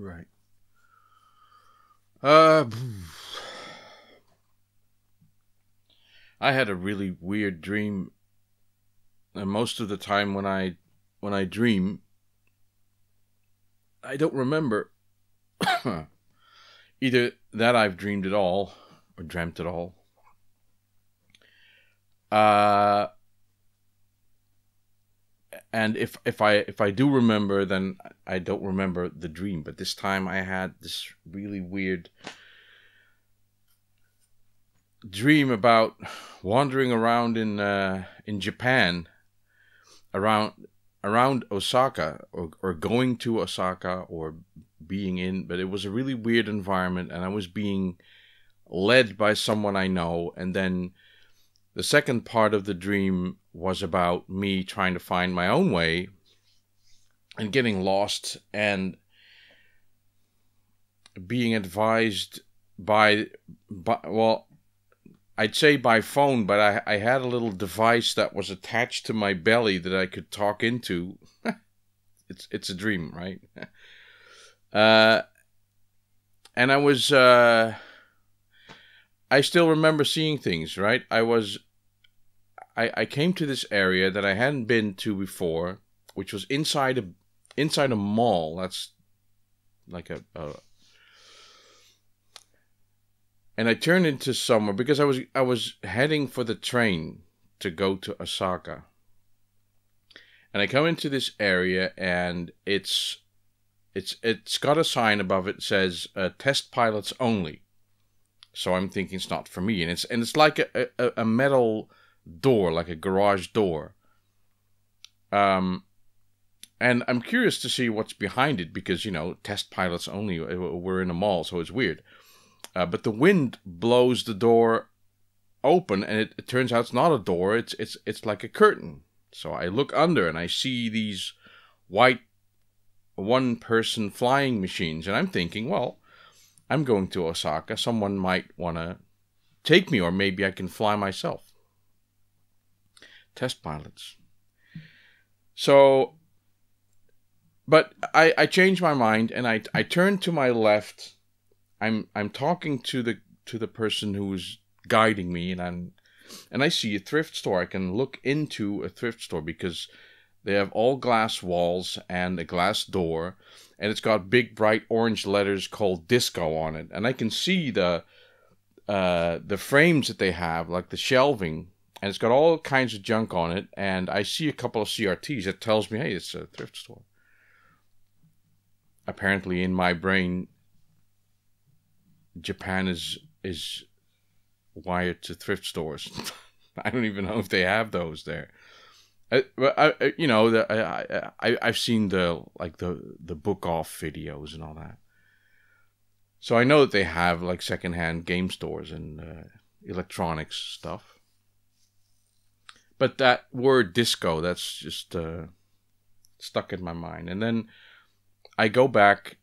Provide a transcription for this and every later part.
Right. I had a really weird dream, and most of the time when I dream, I don't remember either that I've dreamed at all or dreamt at all. And if I do remember, then I don't remember the dream. But this time I had this really weird dream about wandering around in Japan, around Osaka, or going to Osaka, or being in. But it was a really weird environment, and I was being led by someone I know. And then the second part of the dream was about me trying to find my own way and getting lost and being advised by well, I'd say by phone, but I had a little device that was attached to my belly that I could talk into. It's a dream, right? And I still remember seeing things, right? I came to this area that I hadn't been to before, which was inside a mall. That's like and I turned into somewhere because I was heading for the train to go to Osaka. And I come into this area, and it's got a sign above it that says test pilots only. So I'm thinking it's not for me, and it's like a metal door, like a garage door. And I'm curious to see what's behind it because, test pilots only. We're in a mall, so it's weird. But the wind blows the door open, and it turns out it's not a door. It's like a curtain. So I look under, and I see these white one-person flying machines, and I'm thinking, well, I'm going to Osaka. Someone might want to take me, or maybe I can fly myself. Test pilots. So, but I changed my mind, and I turned to my left. I'm talking to the person who's guiding me, and I see a thrift store. I can look into a thrift store because they have all glass walls and a glass door, and it's got big bright orange letters called Disco on it, and I can see the frames that they have, like the shelving, and it's got all kinds of junk on it, and I see a couple of CRTs that tells me, hey, it's a thrift store. Apparently, in my brain, Japan is wired to thrift stores. I don't even know if they have those there. I've seen the book off videos and all that, so I know that they have like secondhand game stores and electronics stuff. But that word disco, that's just stuck in my mind. And then I go back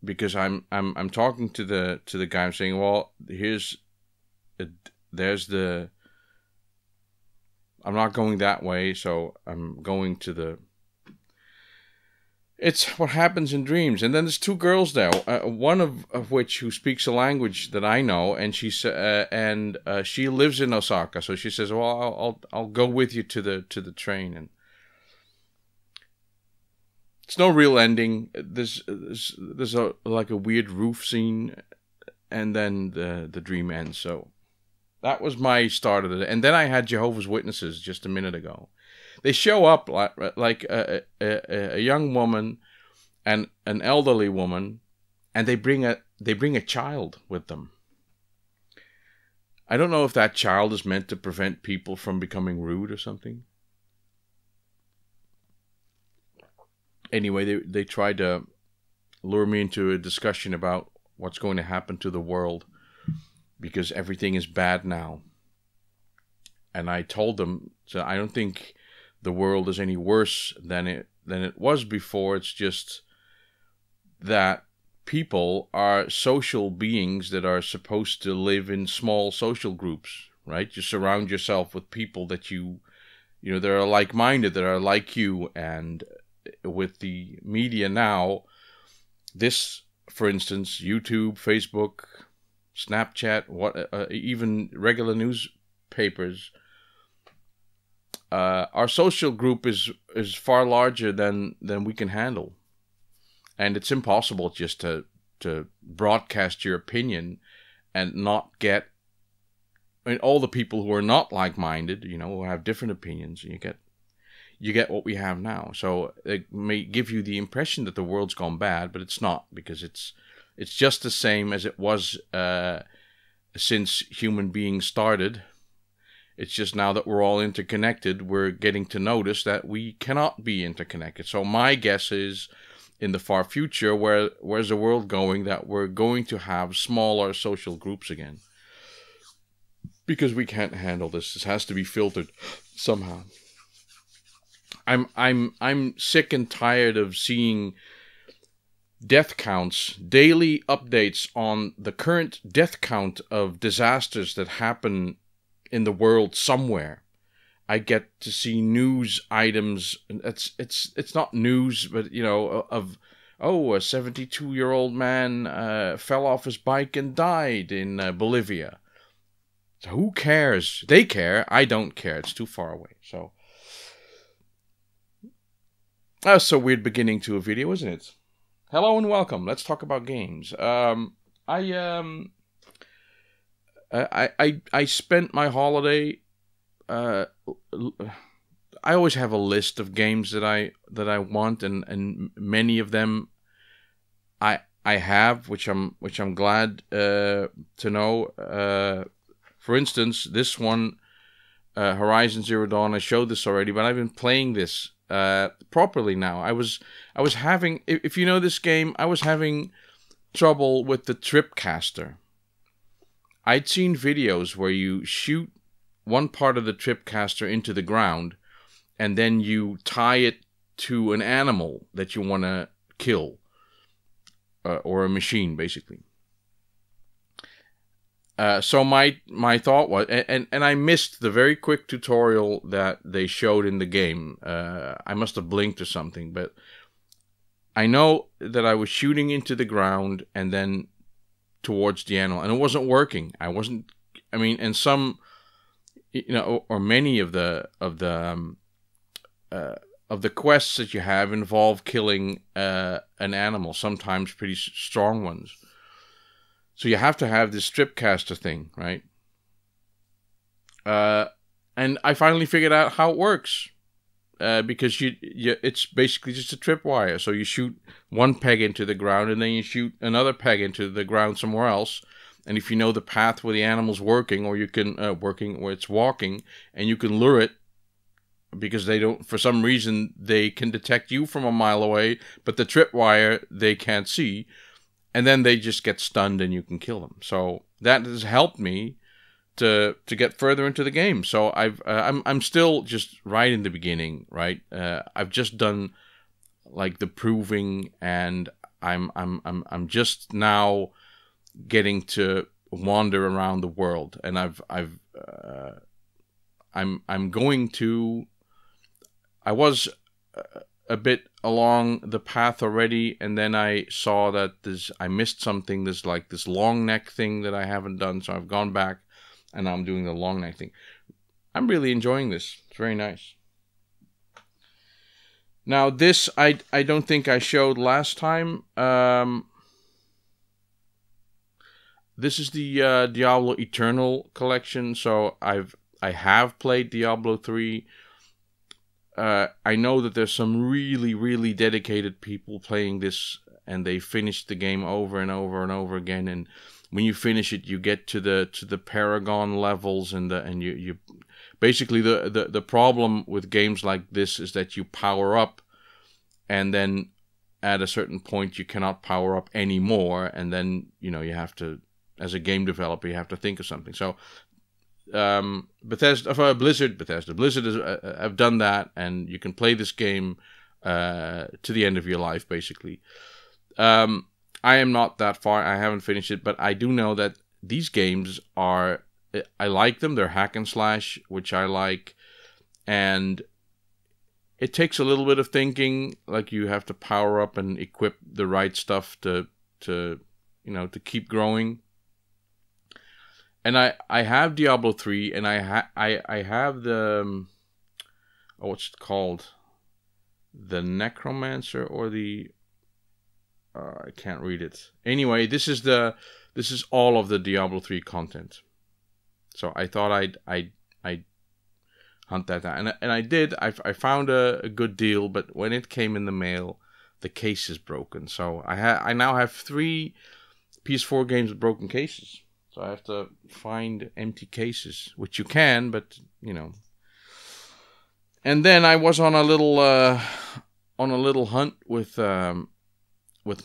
because I'm talking to the guy. I'm saying, well, I'm not going that way, so I'm going to it's what happens in dreams. And then there's two girls there, one of which who speaks a language that I know, and she lives in Osaka. So she says, well, I'll go with you to the train. And it's no real ending. There's like a weird roof scene, and then the dream ends. So that was my start of it. And then I had Jehovah's Witnesses just a minute ago. They show up like a young woman and an elderly woman, and they bring a child with them. I don't know if that child is meant to prevent people from becoming rude or something. Anyway, they tried to lure me into a discussion about what's going to happen to the world, because everything is bad now. And I told them, so I don't think the world is any worse than it was before. It's just that people are social beings that are supposed to live in small social groups, right? You surround yourself with people that you that are like-minded, that are like you. And with the media now, This, for instance, YouTube, Facebook, Snapchat, even regular newspapers. Our social group is far larger than we can handle, and it's impossible just to broadcast your opinion and not get. I mean, all the people who are not like-minded, who have different opinions, and you get what we have now. So it may give you the impression that the world's gone bad, but it's not, because it's just the same as it was since human beings started. It's just now that we're all interconnected, we're getting to notice that we cannot be interconnected. So my guess is, in the far future, where's the world going, that we're going to have smaller social groups again. Because we can't handle this. This has to be filtered somehow. I'm sick and tired of seeing death counts, daily updates on the current death count of disasters that happen in the world somewhere. I get to see news items. It's not news, but of a 72-year-old man fell off his bike and died in Bolivia. So who cares? They care. I don't care. It's too far away. So that's a weird beginning to a video, isn't it? Hello and welcome. Let's talk about games. I spent my holiday. I always have a list of games that I want, and many of them I have, which I'm glad to know. For instance, this one, Horizon Zero Dawn. I showed this already, but I've been playing this properly now. I was having, if you know this game, I was having trouble with the tripcaster. I'd seen videos where you shoot one part of the tripcaster into the ground, and then you tie it to an animal that you want to kill, or a machine, basically. So my thought was, and I missed the very quick tutorial that they showed in the game. I must have blinked or something, but I know that I was shooting into the ground and then towards the animal, and it wasn't working. And some, or many of the quests that you have involve killing an animal, sometimes pretty strong ones. So you have to have this tripcaster thing, right? And I finally figured out how it works. Because it's basically just a tripwire. So you shoot one peg into the ground, and then you shoot another peg into the ground somewhere else. And if you know the path where the animal's working, or you can where it's walking, and you can lure it, because they don't, for some reason, they can detect you from a mile away, but the tripwire they can't see. And then they just get stunned and you can kill them. So that has helped me to get further into the game. So I'm still just right in the beginning, right? I've just done like the proving, and I'm just now getting to wander around the world, and I'm going to. I was a bit along the path already, and then I saw that I missed something. There's like this long neck thing that I haven't done, so I've gone back, and now I'm doing the long neck thing. I'm really enjoying this. It's very nice. Now this I don't think I showed last time. This is the Diablo Eternal collection. So I have played Diablo 3. I know that there's some really, really dedicated people playing this, and they finish the game over and over and over again. And when you finish it, you get to the Paragon levels, and you basically the problem with games like this is that you power up, and then at a certain point you cannot power up anymore, and then you have to, as a game developer, you have to think of something. So. Blizzard have done that, and you can play this game to the end of your life, basically. I am not that far. I haven't finished it, but I do know that these games I like them. They're hack and slash, which I like, and it takes a little bit of thinking. Like, you have to power up and equip the right stuff to keep growing. And I have Diablo 3, and I have the what's it called? The Necromancer, or the I can't read it. Anyway, this is all of the Diablo 3 content. So I thought I'd hunt that down, and I did. I found a good deal, but when it came in the mail, the case is broken. So I now have 3 PS4 games with broken cases. So I have to find empty cases, which you can, but And then I was on a little hunt with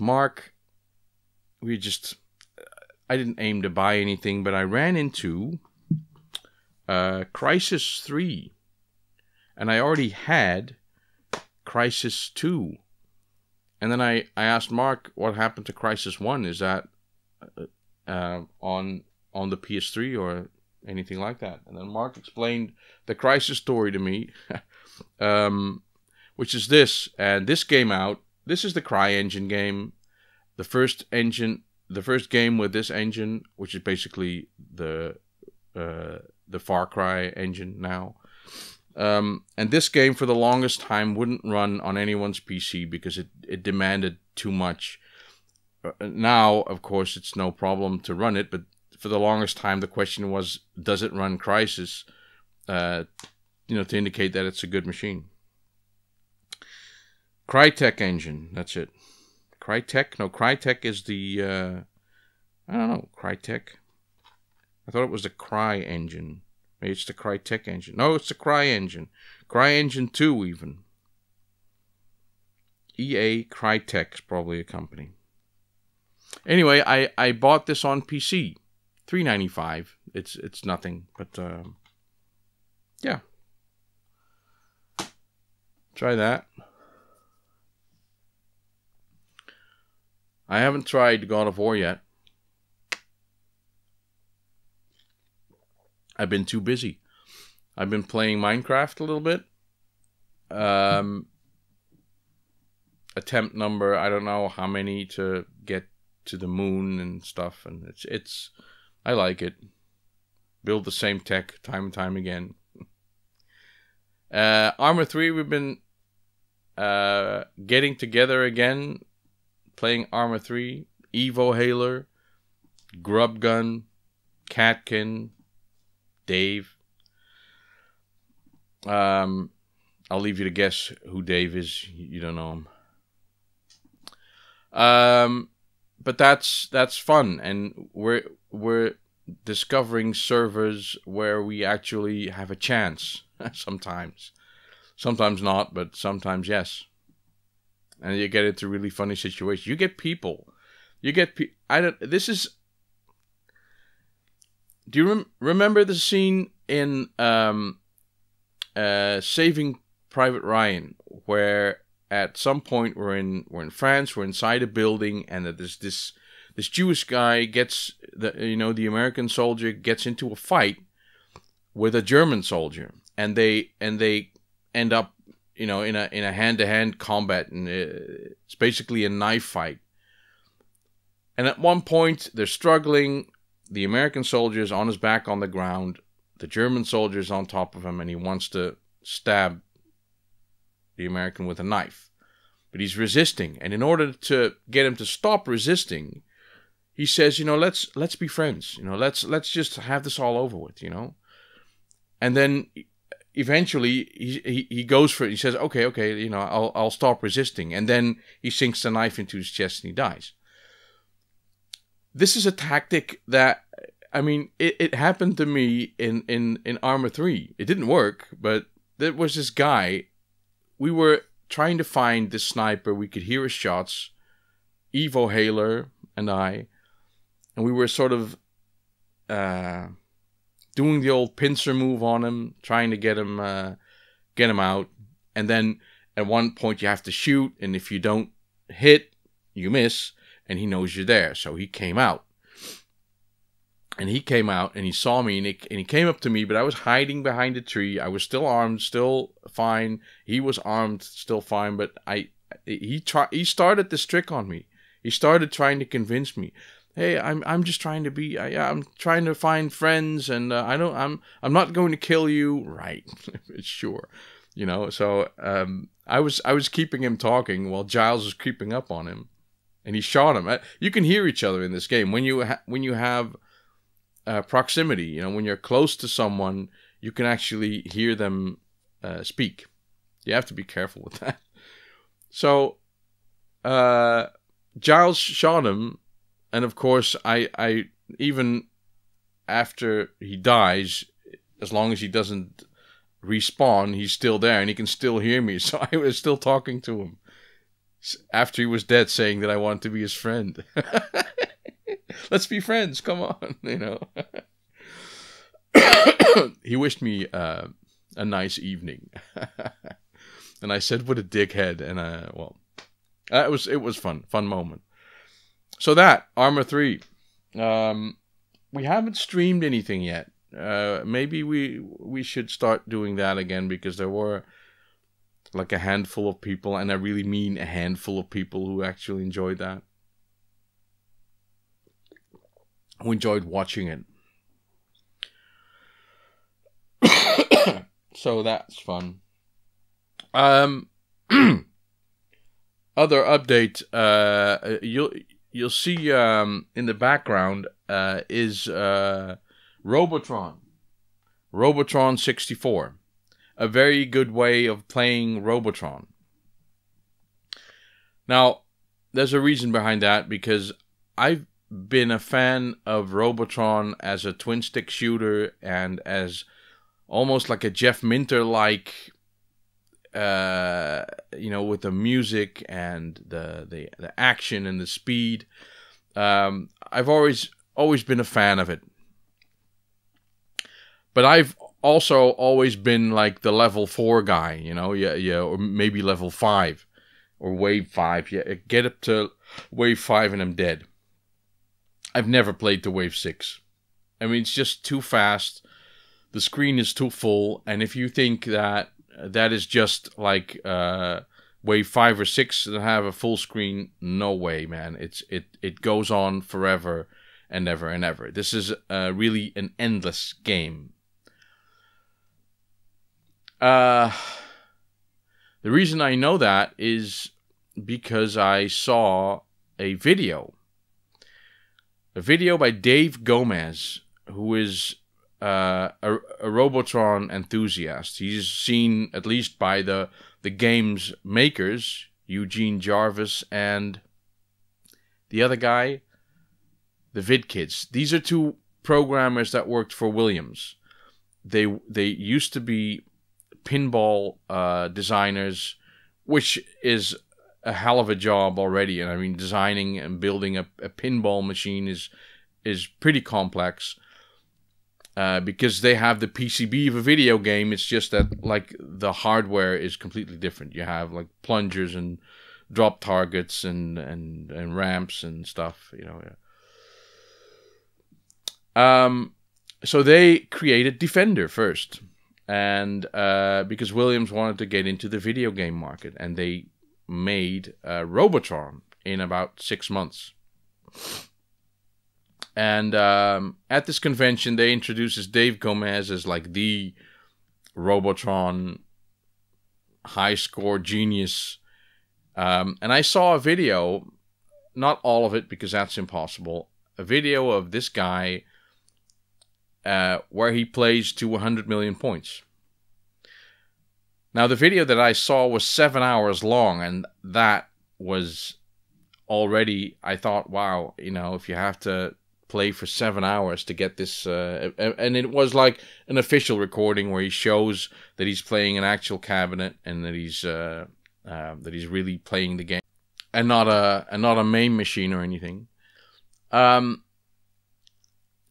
Mark. I didn't aim to buy anything, but I ran into Crisis 3. And I already had Crisis 2. And then I asked Mark what happened to Crisis 1. Is that on the PS3 or anything like that? And then Mark explained the Crisis story to me, which is this. And this came out. This is the CryEngine game. The first game with this engine, which is basically the Far Cry engine now. And this game, for the longest time, wouldn't run on anyone's PC because it demanded too much. Now, of course, it's no problem to run it, but for the longest time, the question was, does it run Crysis? To indicate that it's a good machine. Crytek engine, that's it. Crytek? No, Crytek is the, I don't know, Crytek. I thought it was the CryEngine. Maybe it's the Crytek engine. No, it's the CryEngine. CryEngine 2 even. EA Crytek is probably a company. Anyway, I bought this on PC. $3.95. It's nothing, but yeah. Try that. I haven't tried God of War yet. I've been too busy. I've been playing Minecraft a little bit. Attempt number, I don't know how many to get to the moon and stuff, and it's I like it. Build the same tech time and time again. Arma 3, we've been getting together again, playing Arma 3, Evo Hailer, Grub Gun, Catkin, Dave. I'll leave you to guess who Dave is. You don't know him. But that's fun, and we're discovering servers where we actually have a chance. Sometimes not, but sometimes yes. And you get into really funny situations. You get people. This is. Do you remember the scene in Saving Private Ryan, where at some point we're in France, we're inside a building, and this Jewish guy the American soldier gets into a fight with a German soldier, and they end up in a hand-to-hand combat, and it's basically a knife fight. And at one point they're struggling. The American soldier is on his back on the ground. The German soldier is on top of him, and he wants to stab the American with a knife. But he's resisting. And in order to get him to stop resisting, he says, let's be friends. Let's just have this all over with, And then eventually he goes for it. He says, okay, I'll stop resisting. And then he sinks the knife into his chest and he dies. This is a tactic that, it happened to me in Arma 3. It didn't work, but there was this guy. We were trying to find this sniper. We could hear his shots. Evo Hailer and I. And we were sort of doing the old pincer move on him, trying to get him out. And then at one point you have to shoot, and if you don't hit, you miss. And he knows you're there, so he came out. And he came out and he saw me and he came up to me, but I was hiding behind a tree. I was still armed, still fine. He was armed, still fine. But he started this trick on me. He started trying to convince me, hey, I'm just trying to be, I'm trying to find friends, and I'm not going to kill you, right? Sure, you know. So I was keeping him talking while Giles was creeping up on him, and he shot him. You can hear each other in this game when you have proximity. You know, when you're close to someone, you can actually hear them speak. You have to be careful with that. So Giles shot him, and of course, I even after he dies, as long as he doesn't respawn, he's still there, and he can still hear me. So I was still talking to him after he was dead, saying that I wanted to be his friend. Let's be friends, come on, you know. He wished me a nice evening. And I said, what a dickhead. And well, it was fun moment. So that, Armor 3. We haven't streamed anything yet. Maybe we should start doing that again, because there were like a handful of people, and I really mean a handful of people, who actually enjoyed that. Who enjoyed watching it. So that's fun. Other update, you'll see in the background is Robotron. Robotron 64. A very good way of playing Robotron. Now, there's a reason behind that, because I've been a fan of Robotron as a twin-stick shooter, and as almost like a Jeff Minter-like, you know, with the music and the action and the speed. I've always been a fan of it. But I've also always been like the level 4 guy, you know, yeah, or maybe level 5 or wave 5. Yeah, get up to wave 5 and I'm dead. I've never played to wave 6. I mean, it's just too fast. The screen is too full, and if you think that is just like wave 5 or 6 that have a full screen, no way, man. It goes on forever and ever and ever. This is really an endless game. The reason I know that is because I saw a video by Dave Gomez, who is a Robotron enthusiast. He's seen, at least by the game's makers, Eugene Jarvis and the other guy, the Vid Kids. These are two programmers that worked for Williams. They used to be pinball designers, which is a hell of a job already. And I mean, designing and building a pinball machine is pretty complex. Because they have the PCB of a video game. It's just that, like, the hardware is completely different. You have like plungers and drop targets and ramps and stuff, you know. Yeah. So they created Defender first, and because Williams wanted to get into the video game market, and they made Robotron in about 6 months. And at this convention, they introduces Dave Gomez as like the Robotron high score genius. And I saw a video, not all of it because that's impossible, a video of this guy where he plays to 100 million points. Now, the video that I saw was 7 hours long, and that was already, I thought, wow, you know, if you have to play for 7 hours to get this, and it was like an official recording where he shows that he's playing an actual cabinet and that he's really playing the game, and not a main machine or anything.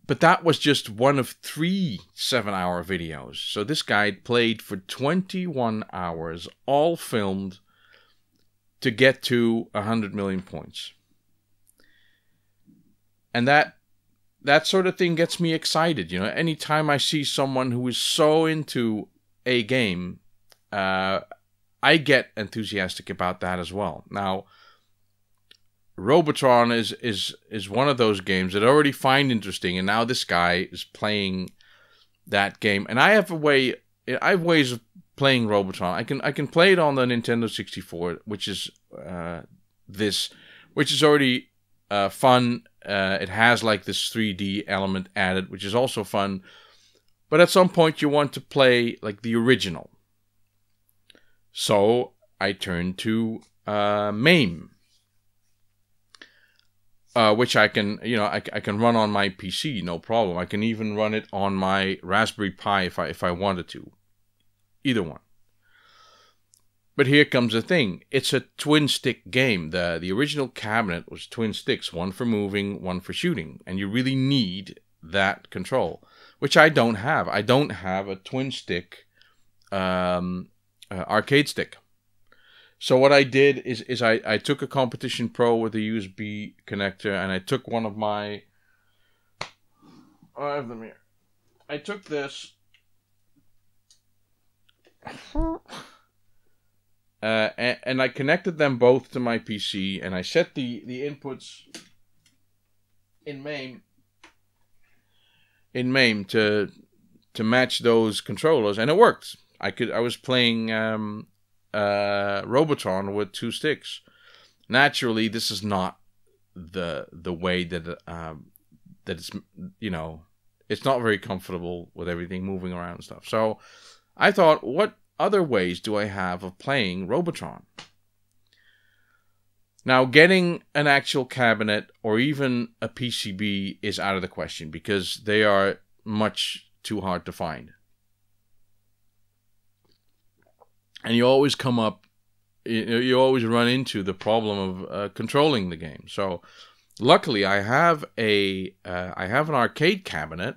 But that was just one of 3 7-hour videos. So this guy played for 21 hours, all filmed, to get to 100 million points. And that that sort of thing gets me excited. You know, anytime I see someone who is so into a game, I get enthusiastic about that as well. Now, Robotron is one of those games that I already find interesting, and now this guy is playing that game, and I have ways of playing Robotron. I can play it on the Nintendo 64, which is already fun. It has like this 3D element added, which is also fun. But at some point you want to play like the original. So I turned to MAME. Which I can, I can run on my PC, no problem. I can even run it on my Raspberry Pi if I wanted to. Either one. But here comes the thing. It's a twin-stick game. The original cabinet was twin sticks, one for moving, one for shooting. And you really need that control, which I don't have. I don't have a twin-stick arcade stick. So what I did is I took a Competition Pro with a USB connector, and I took one of my... I have them here. I took this... and I connected them both to my PC, and I set the inputs in MAME to match those controllers, and it worked. I was playing Robotron with two sticks. Naturally, this is not the way that that it's, it's not very comfortable with everything moving around and stuff. So I thought, what other ways do I have of playing Robotron? Now, getting an actual cabinet or even a PCB is out of the question because they are much too hard to find. And you always you always run into the problem of controlling the game. So, luckily, I have an arcade cabinet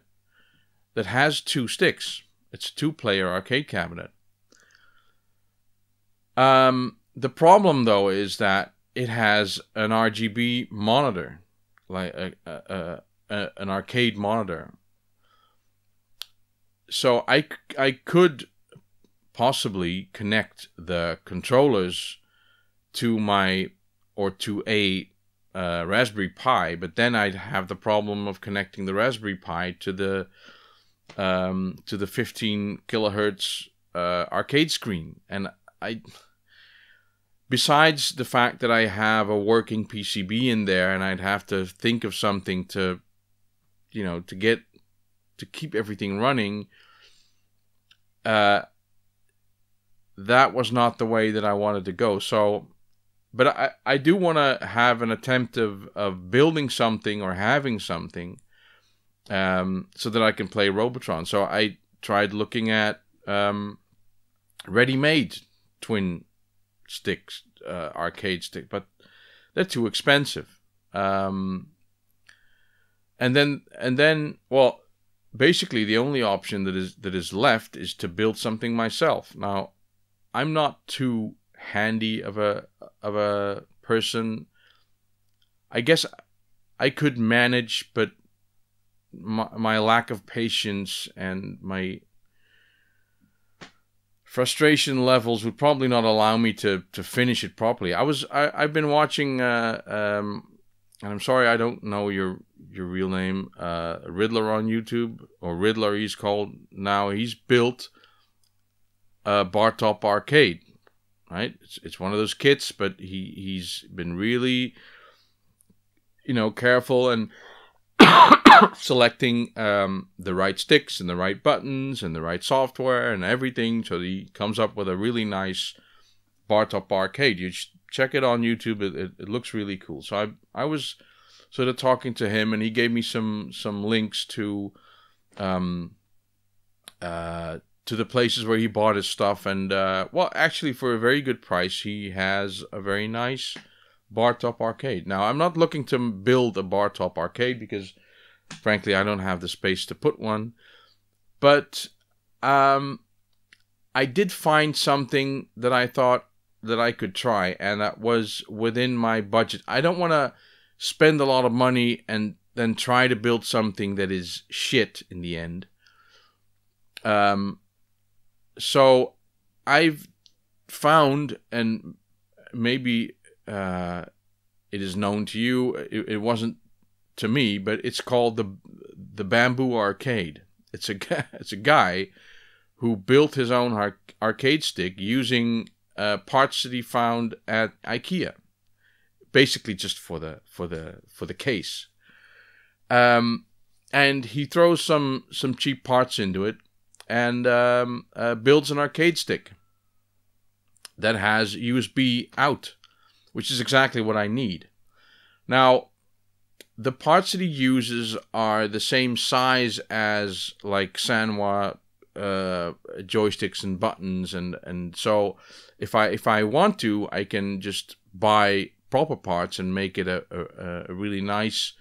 that has two sticks. It's a two-player arcade cabinet. The problem, though, is that it has an RGB monitor, like an arcade monitor. So I could possibly connect the controllers to a Raspberry Pi, but then I'd have the problem of connecting the Raspberry Pi to the 15 kilohertz arcade screen, and besides the fact that I have a working PCB in there, and I'd have to think of something to keep everything running, that was not the way that I wanted to go. So, but I do want to have an attempt of building something or having something, so that I can play Robotron. So I tried looking at ready-made twin sticks, arcade stick, but they're too expensive. And then, well, basically the only option that is left is to build something myself. Now, I'm not too handy of a person. I guess I could manage, but my lack of patience and my frustration levels would probably not allow me to finish it properly. I've been watching and I'm sorry I don't know your real name, Riddler on YouTube, or Riddler he's called now. He's built a bar top arcade, right? It's one of those kits, but he's been really careful and selecting the right sticks and the right buttons and the right software and everything, so he comes up with a really nice bar top arcade. You should check it on YouTube. It looks really cool. So I was sort of talking to him, and he gave me some links to the places where he bought his stuff, and well, actually for a very good price, he has a very nice bar top arcade. Now, I'm not looking to build a bar top arcade because frankly, I don't have the space to put one. But I did find something that I thought that I could try, and that was within my budget. I don't want to spend a lot of money and than try to build something that is shit in the end. So I've found, and maybe it is known to you, it wasn't to me, but it's called the Bamboo Arcade. It's a guy who built his own arcade stick using parts that he found at IKEA, basically just for the case. And he throws some cheap parts into it and builds an arcade stick that has USB out, which is exactly what I need. Now, the parts that he uses are the same size as like Sanwa joysticks and buttons, and so if I want to, I can just buy proper parts and make it a really nice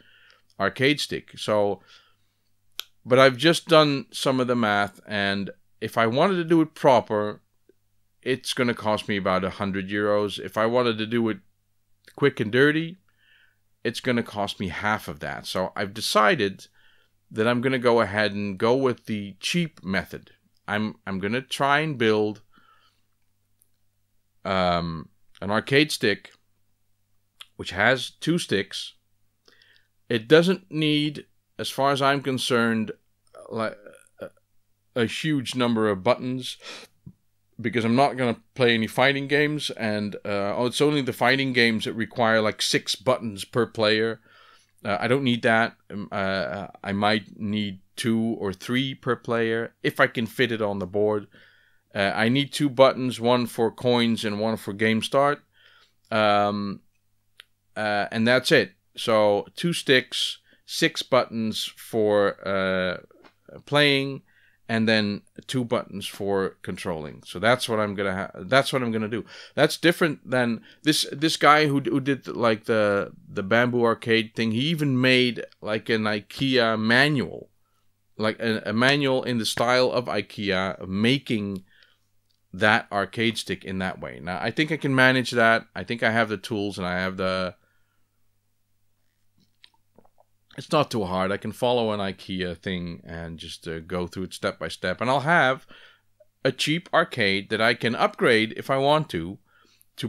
arcade stick. So, but I've just done some of the math, and if I wanted to do it proper, it's going to cost me about €100. If I wanted to do it quick and dirty, it's going to cost me half of that. So I've decided that I'm going to go ahead and go with the cheap method. I'm going to try and build an arcade stick which has 2 sticks. It doesn't need, as far as I'm concerned, like a huge number of buttons, because I'm not going to play any fighting games, and it's only the fighting games that require like 6 buttons per player. I don't need that. I might need 2 or 3 per player if I can fit it on the board. I need 2 buttons, one for coins and one for game start, and that's it. So 2 sticks, 6 buttons for playing, and then 2 buttons for controlling. So that's what I'm gonna that's what I'm gonna do. That's different than this guy who did like the Bamboo Arcade thing. He even made like an IKEA manual, like a manual in the style of IKEA, of making that arcade stick in that way. Now I think I can manage that. I think I have the tools, and I have the. It's not too hard. I can follow an IKEA thing and just go through it step by step. And I'll have a cheap arcade that I can upgrade if I want to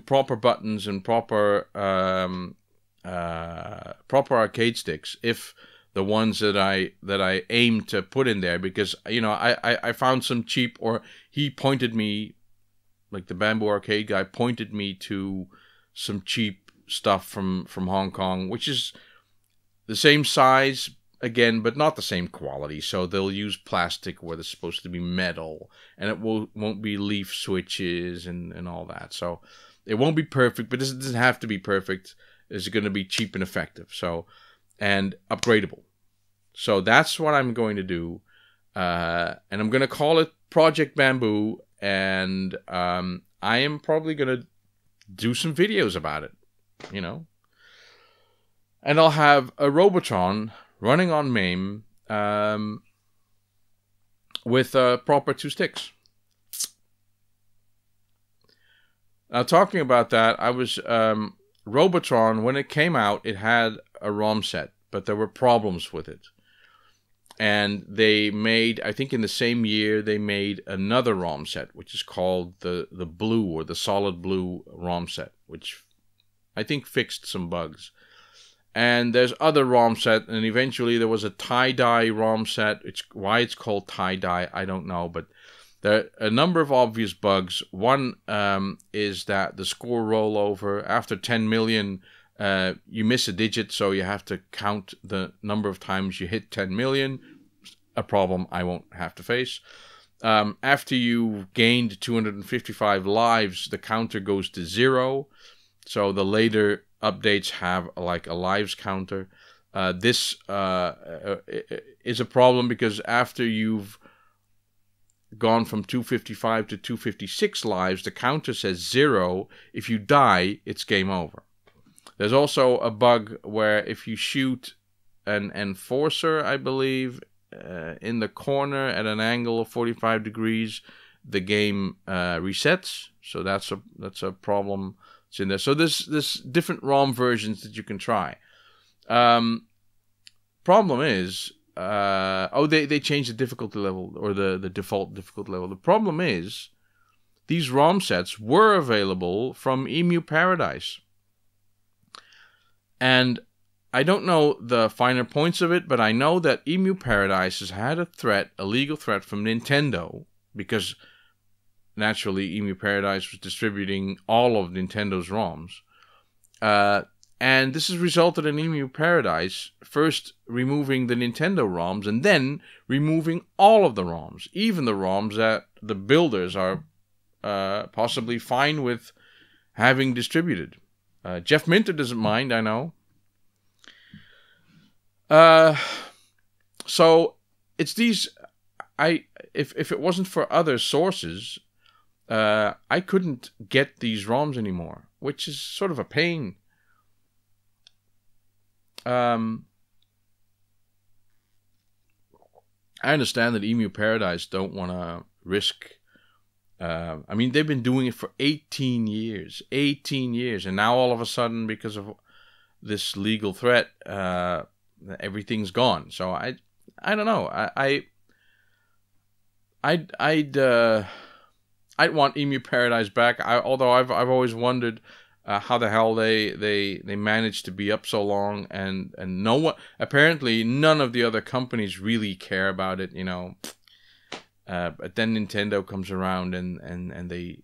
proper buttons and proper arcade sticks. If the ones that I aim to put in there, because I found some cheap, or he pointed me, like the Bamboo Arcade guy pointed me to some cheap stuff from Hong Kong, which is the same size, again, but not the same quality. So they'll use plastic where it's supposed to be metal, and it won't be leaf switches and all that. So it won't be perfect, but it doesn't have to be perfect. It's going to be cheap and effective, so, and upgradable. So that's what I'm going to do, and I'm going to call it Project Bamboo, and I am probably going to do some videos about it, And I'll have a Robotron running on MAME with proper 2 sticks. Now, talking about that, I was Robotron, when it came out, it had a ROM set, but there were problems with it. And they made, I think in the same year, they made another ROM set, which is called the Blue, or the Solid Blue ROM set, which I think fixed some bugs. And there's other ROM set, and eventually there was a tie-dye ROM set. Why it's called tie-dye, I don't know, but there are a number of obvious bugs. One is that the score rollover, after 10 million, you miss a digit, so you have to count the number of times you hit 10 million, a problem I won't have to face. After you've gained 255 lives, the counter goes to 0, so the later updates have like a lives counter. This is a problem because after you've gone from 255 to 256 lives, the counter says 0. If you die, it's game over. There's also a bug where if you shoot an enforcer, I believe, in the corner at an angle of 45 degrees, the game resets. So that's a problem. In there. So there's different ROM versions that you can try. problem is, they changed the difficulty level, or the default difficulty level. The problem is, these ROM sets were available from Emu Paradise. And I don't know the finer points of it, but I know that Emu Paradise has had a legal threat from Nintendo, because naturally Emu Paradise was distributing all of Nintendo's ROMs. And this has resulted in Emu Paradise first removing the Nintendo ROMs and then removing all of the ROMs, even the ROMs that the builders are possibly fine with having distributed. Jeff Minter doesn't mind, I know. So it's these. If it wasn't for other sources, I couldn't get these ROMs anymore, which is sort of a pain. I understand that Emu Paradise don't want to risk. I mean, they've been doing it for 18 years. 18 years. And now all of a sudden, because of this legal threat, everything's gone. So I don't know. I'd want Emu Paradise back. Although I've always wondered how the hell they managed to be up so long, and no one, apparently none of the other companies really care about it, you know. But then Nintendo comes around and they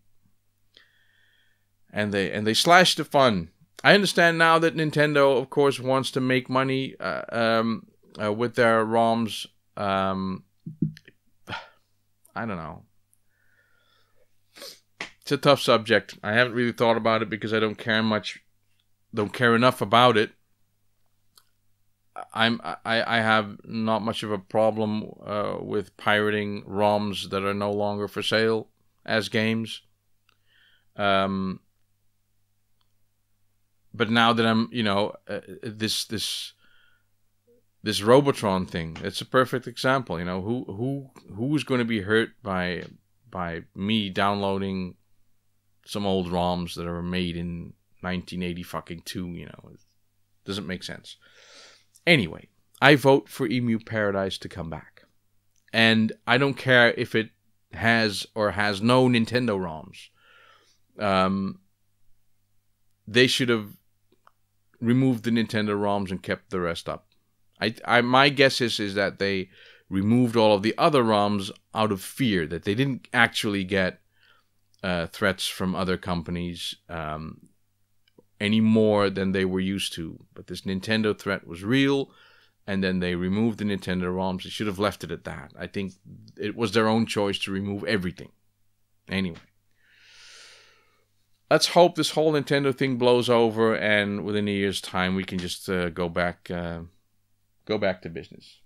slash the fun. I understand now that Nintendo, of course, wants to make money with their ROMs. I don't know. It's a tough subject. I haven't really thought about it because I don't care enough about it. I have not much of a problem with pirating ROMs that are no longer for sale as games. But now that I'm, this Robotron thing, it's a perfect example. You know, who's going to be hurt by me downloading some old ROMs that are made in 1982? You know, it doesn't make sense. Anyway, I vote for Emu Paradise to come back. And I don't care if it has or has no Nintendo ROMs. They should have removed the Nintendo ROMs and kept the rest up. My guess is that they removed all of the other ROMs out of fear, that they didn't actually get threats from other companies any more than they were used to. But this Nintendo threat was real, and then they removed the Nintendo ROMs. They should have left it at that. I think it was their own choice to remove everything. Anyway. Let's hope this whole Nintendo thing blows over, and within a year's time we can just go back to business.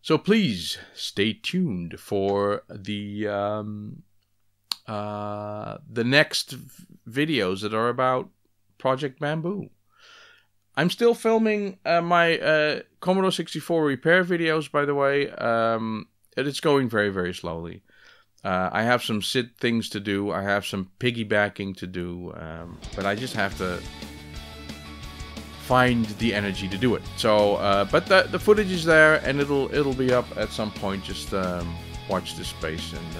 So please stay tuned for the next videos that are about Project Bamboo. I'm still filming my Commodore 64 repair videos, by the way. It's going very, very slowly. I have some things to do. I have some piggybacking to do. But I just have to find the energy to do it. So, but the footage is there, and it'll be up at some point. Just watch this space, and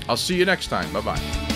I'll see you next time. Bye-bye.